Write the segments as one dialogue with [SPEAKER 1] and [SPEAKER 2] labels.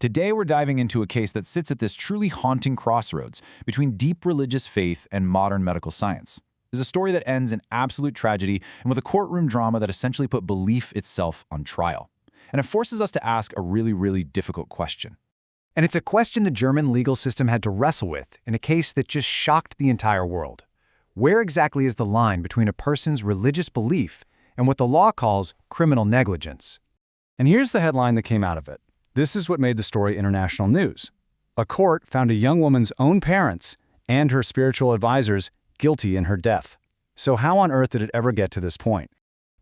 [SPEAKER 1] Today we're diving into a case that sits at this truly haunting crossroads between deep religious faith and modern medical science. It's a story that ends in absolute tragedy and with a courtroom drama that essentially put belief itself on trial. And it forces us to ask a really difficult question.
[SPEAKER 2] And it's a question the German legal system had to wrestle with in a case that just shocked the entire world. Where exactly is the line between a person's religious belief and what the law calls criminal negligence?
[SPEAKER 3] And here's the headline that came out of it. This is what made the story international news. A court found a young woman's own parents and her spiritual advisors guilty in her death. So how on earth did it ever get to this point?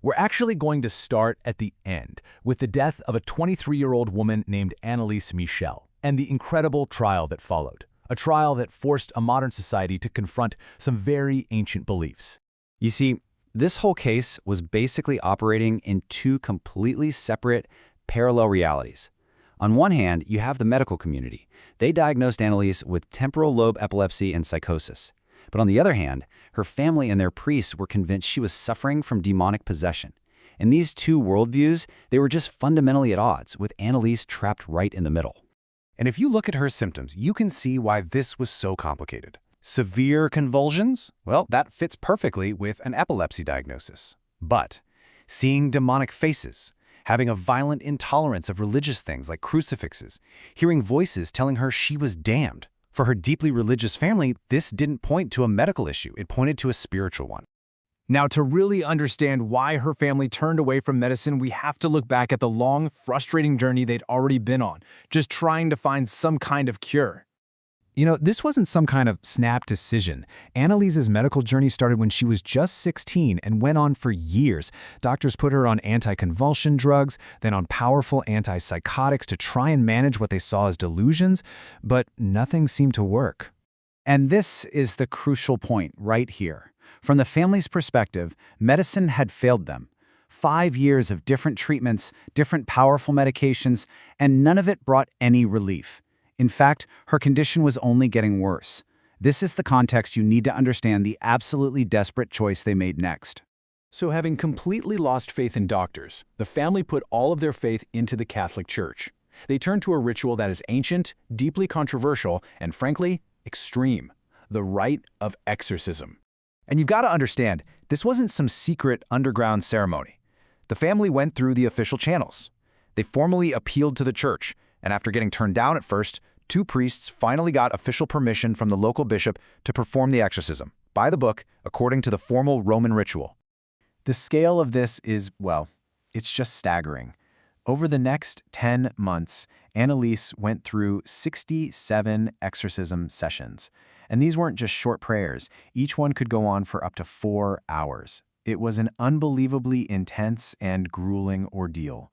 [SPEAKER 1] We're actually going to start at the end, with the death of a 23-year-old woman named Anneliese Michel, and the incredible trial that followed. A trial that forced a modern society to confront some very ancient beliefs.
[SPEAKER 4] You see, this whole case was basically operating in two completely separate, parallel realities. On one hand, you have the medical community. They diagnosed Anneliese with temporal lobe epilepsy and psychosis. But on the other hand, her family and their priests were convinced she was suffering from demonic possession. In these two worldviews, they were just fundamentally at odds, with Anneliese trapped right in the middle.
[SPEAKER 2] And if you look at her symptoms, you can see why this was so complicated. Severe convulsions? Well, that fits perfectly with an epilepsy diagnosis. But seeing demonic faces, having a violent intolerance of religious things like crucifixes, hearing voices telling her she was damned. For her deeply religious family, this didn't point to a medical issue, it pointed to a spiritual one.
[SPEAKER 1] Now, to really understand why her family turned away from medicine, we have to look back at the long, frustrating journey they'd already been on, just trying to find some kind of cure.
[SPEAKER 2] You know, this wasn't some kind of snap decision. Anneliese's medical journey started when she was just 16 and went on for years. Doctors put her on anticonvulsion drugs, then on powerful antipsychotics to try and manage what they saw as delusions, but nothing seemed to work. And this is the crucial point right here. From the family's perspective, medicine had failed them. 5 years of different treatments, different powerful medications, and none of it brought any relief. In fact, her condition was only getting worse. This is the context you need to understand the absolutely desperate choice they made next.
[SPEAKER 1] So having completely lost faith in doctors, the family put all of their faith into the Catholic Church. They turned to a ritual that is ancient, deeply controversial, and frankly, extreme: the rite of exorcism. And you've got to understand, this wasn't some secret underground ceremony. The family went through the official channels. They formally appealed to the church, and after getting turned down at first, 2 priests finally got official permission from the local bishop to perform the exorcism, by the book, according to the formal Roman ritual.
[SPEAKER 2] The scale of this is, well, it's just staggering. Over the next 10 months, Anneliese went through 67 exorcism sessions. And these weren't just short prayers. Each one could go on for up to 4 hours. It was an unbelievably intense and grueling ordeal.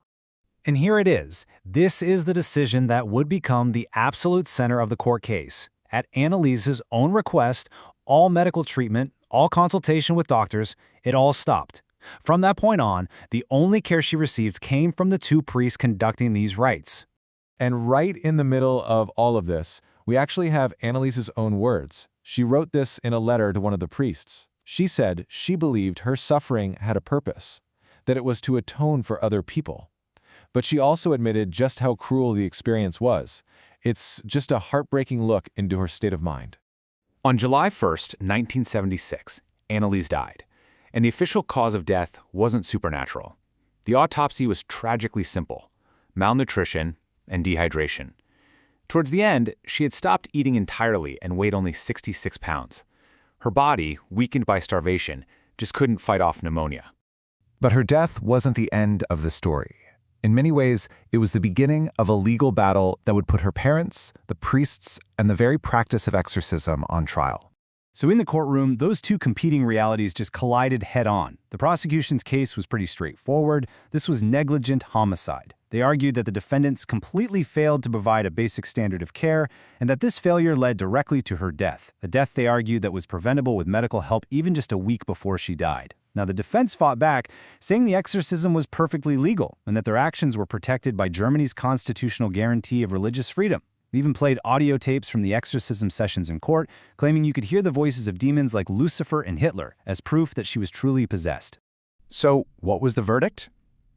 [SPEAKER 1] And here it is. This is the decision that would become the absolute center of the court case. At Anneliese's own request, all medical treatment, all consultation with doctors, it all stopped. From that point on, the only care she received came from the 2 priests conducting these rites.
[SPEAKER 5] And right in the middle of all of this, we actually have Anneliese's own words. She wrote this in a letter to one of the priests. She said she believed her suffering had a purpose, that it was to atone for other people. But she also admitted just how cruel the experience was. It's just a heartbreaking look into her state of mind.
[SPEAKER 1] On July 1st, 1976, Anneliese died, and the official cause of death wasn't supernatural. The autopsy was tragically simple: malnutrition and dehydration. Towards the end, she had stopped eating entirely and weighed only 66 pounds. Her body, weakened by starvation, just couldn't fight off pneumonia.
[SPEAKER 6] But her death wasn't the end of the story. In many ways, it was the beginning of a legal battle that would put her parents, the priests, and the very practice of exorcism on trial.
[SPEAKER 2] So in the courtroom, those two competing realities just collided head-on. The prosecution's case was pretty straightforward. This was negligent homicide. They argued that the defendants completely failed to provide a basic standard of care and that this failure led directly to her death, a death they argued that was preventable with medical help even just a week before she died. Now, the defense fought back, saying the exorcism was perfectly legal and that their actions were protected by Germany's constitutional guarantee of religious freedom. They even played audio tapes from the exorcism sessions in court, claiming you could hear the voices of demons like Lucifer and Hitler as proof that she was truly possessed.
[SPEAKER 1] So, what was the verdict?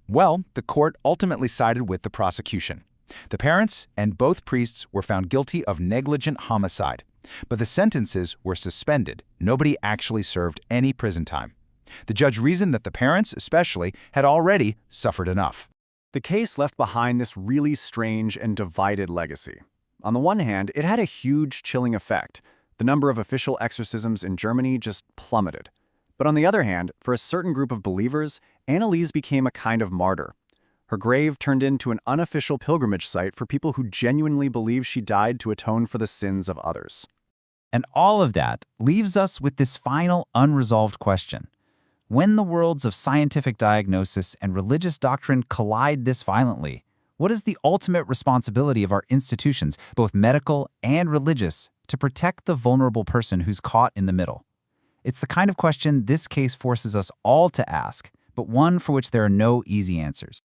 [SPEAKER 1] Well, the court ultimately sided with the prosecution.
[SPEAKER 3] The parents and both priests were found guilty of negligent homicide, but the sentences were suspended. Nobody actually served any prison time. The judge reasoned that the parents, especially, had already suffered enough.
[SPEAKER 7] The case left behind this really strange and divided legacy. On the one hand, it had a huge chilling effect. The number of official exorcisms in Germany just plummeted. But on the other hand, for a certain group of believers, Anneliese became a kind of martyr. Her grave turned into an unofficial pilgrimage site for people who genuinely believe she died to atone for the sins of others.
[SPEAKER 4] And all of that leaves us with this final unresolved question. When the worlds of scientific diagnosis and religious doctrine collide this violently, what is the ultimate responsibility of our institutions, both medical and religious, to protect the vulnerable person who's caught in the middle? It's the kind of question this case forces us all to ask, but one for which there are no easy answers.